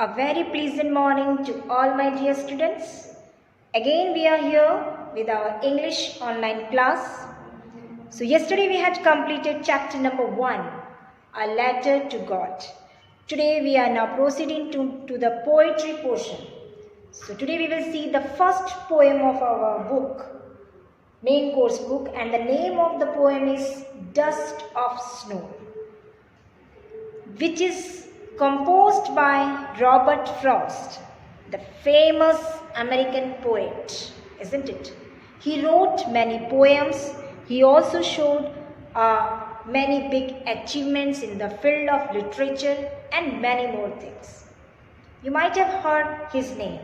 A very pleasant morning to all my dear students. Again we are here with our English online class. So yesterday we had completed chapter number 1, A Letter to God. Today we are now proceeding to the poetry portion. So today we will see the first poem of our book, main course book, and the name of the poem is Dust of Snow, which is composed by Robert Frost, the famous American poet, isn't it? He wrote many poems. He also showed many big achievements in the field of literature and many more things. You might have heard his name.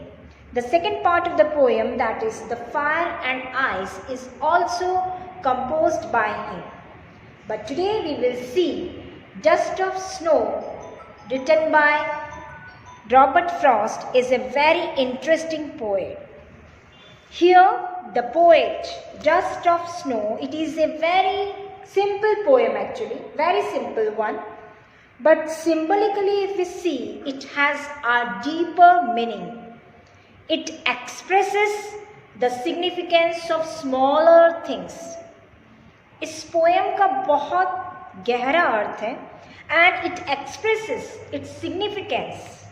The second part of the poem, that is The Fire and Ice, is also composed by him. But today we will see Dust of Snow, written by Robert Frost, is a very interesting poem. Here, the poet, Dust of Snow, it is a very simple poem actually, very simple one. But symbolically, if we see, it has a deeper meaning. It expresses the significance of smaller things. इस poem का बहुत गहरा अर्थ है and it expresses its significance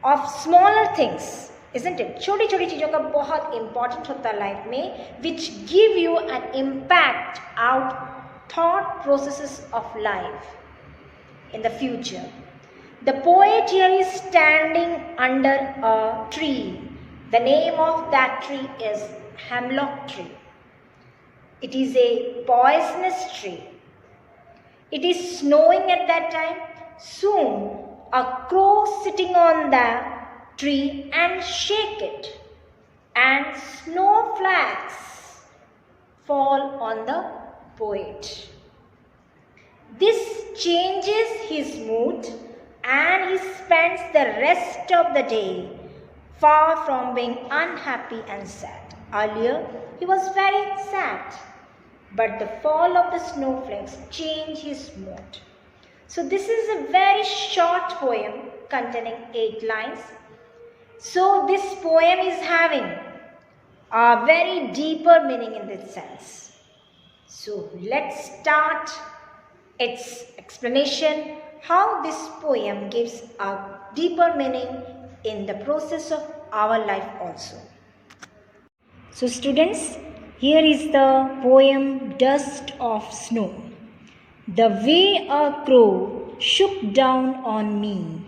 of smaller things, isn't it? छोटी छोटी चीज़ों का बहुत important होता है लाइफ में, which give you an impact out thought processes of life in the future. The poet here is standing under a tree. The name of that tree is hemlock tree. It is a poisonous tree. It is snowing at that time. Soon, a crow sitting on the tree and shake it, and snowflakes fall on the poet. This changes his mood, and he spends the rest of the day far from being unhappy and sad. Earlier, he was very sad, but the fall of the snowflakes changed his mood. So this is a very short poem containing 8 lines. So this poem is having a very deeper meaning in this sense. So let's start its explanation, how this poem gives a deeper meaning in the process of our life also. So students, here is the poem Dust of Snow. The way a crow shook down on me,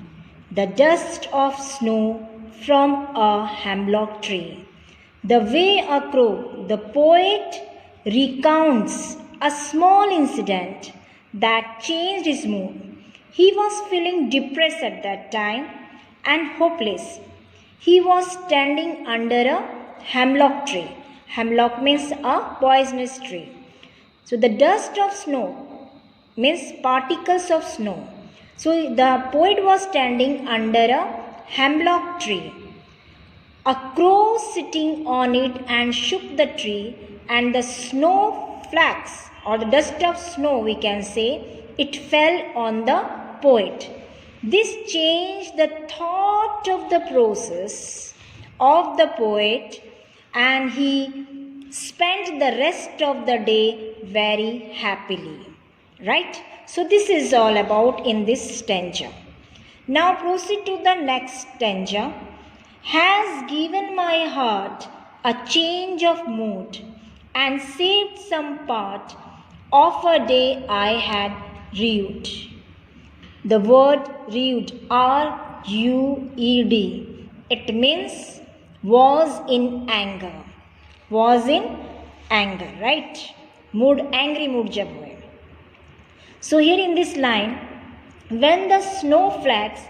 the dust of snow from a hemlock tree. The way a crow, the poet recounts a small incident that changed his mood. He was feeling depressed at that time and hopeless. He was standing under a hemlock tree. Hemlock means a poisonous tree. So the dust of snow means particles of snow. So the poet was standing under a hemlock tree. A crow sitting on it and shook the tree, and the snowflakes or the dust of snow, we can say, it fell on the poet. This changed the thought of the process of the poet, and he spent the rest of the day very happily. Right? So this is all about in this stanza. Now proceed to the next stanza. Has given my heart a change of mood and saved some part of a day I had rued. The word rued, R-U-E-D, it means was in anger. Was in anger, right? Mood, angry mood jab hue. So here in this line, when the snowflakes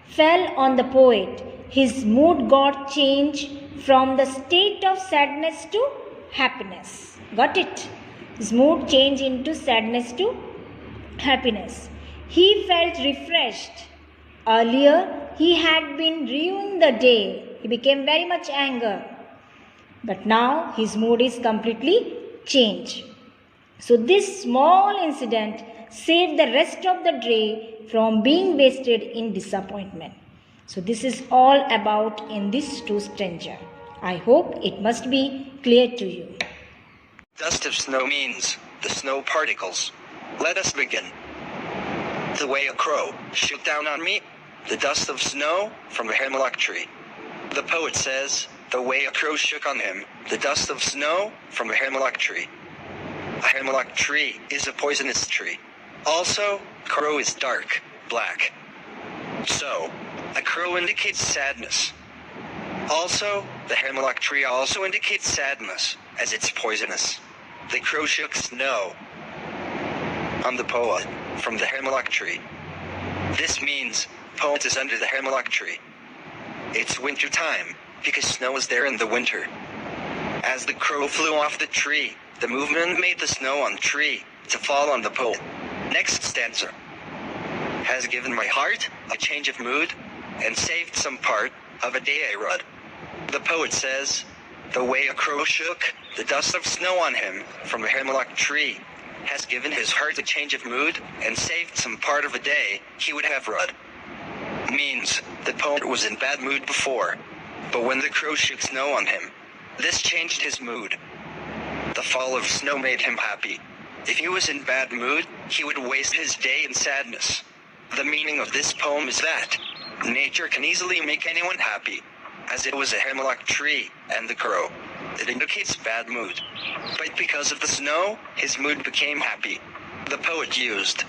fell on the poet, his mood got changed from the state of sadness to happiness. Got it? His mood changed into sadness to happiness. He felt refreshed. Earlier, he had been ruined the day. He became very much anger. But now his mood is completely changed. So this small incident saved the rest of the day from being wasted in disappointment. So this is all about in this to stranger. I hope it must be clear to you. Dust of snow means the snow particles. Let us begin. The way a crow shook down on me, the dust of snow from a hemlock tree. The poet says, the way a crow shook on him, the dust of snow from a hemlock tree. A hemlock tree is a poisonous tree. Also, crow is dark, black. So, a crow indicates sadness. Also, the hemlock tree also indicates sadness, as it's poisonous. The crow shook snow on the poet from the hemlock tree. This means poet is under the hemlock tree. It's winter time, because snow is there in the winter. As the crow flew off the tree, the movement made the snow on the tree to fall on the poet. Next stanza. Has given my heart a change of mood, and saved some part of a day I rode. The poet says, the way a crow shook the dust of snow on him from a hemlock tree has given his heart a change of mood and saved some part of a day he would have rode. Means the poet was in bad mood before, but when the crow shook snow on him, this changed his mood. The fall of snow made him happy. If he was in bad mood, he would waste his day in sadness. The meaning of this poem is that nature can easily make anyone happy, as it was a hemlock tree and the crow. It indicates bad mood. But because of the snow, his mood became happy. The poet used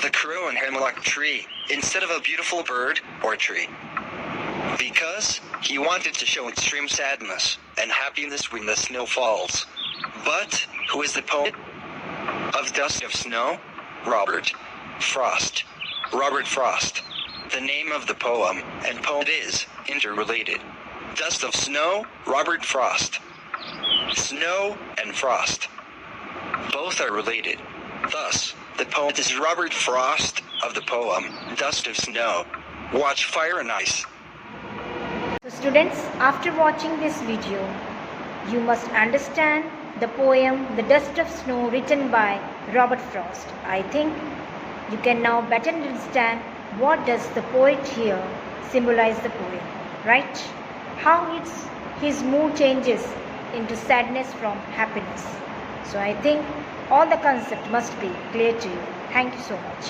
the crow and hemlock tree instead of a beautiful bird or tree, because he wanted to show extreme sadness and happiness when the snow falls. But who is the poet of Dust of Snow? Robert Frost. Robert Frost. The name of the poem and poet is interrelated. Dust of Snow, Robert Frost. Snow and frost. Both are related. Thus, the poet is Robert Frost of the poem Dust of Snow. Watch Fire and Ice. So students, after watching this video, you must understand the poem The Dust of Snow written by Robert Frost. I think you can now better understand what does the poet here symbolize the poem, right? How his mood changes into sadness from happiness. So I think all the concept must be clear to you. Thank you so much.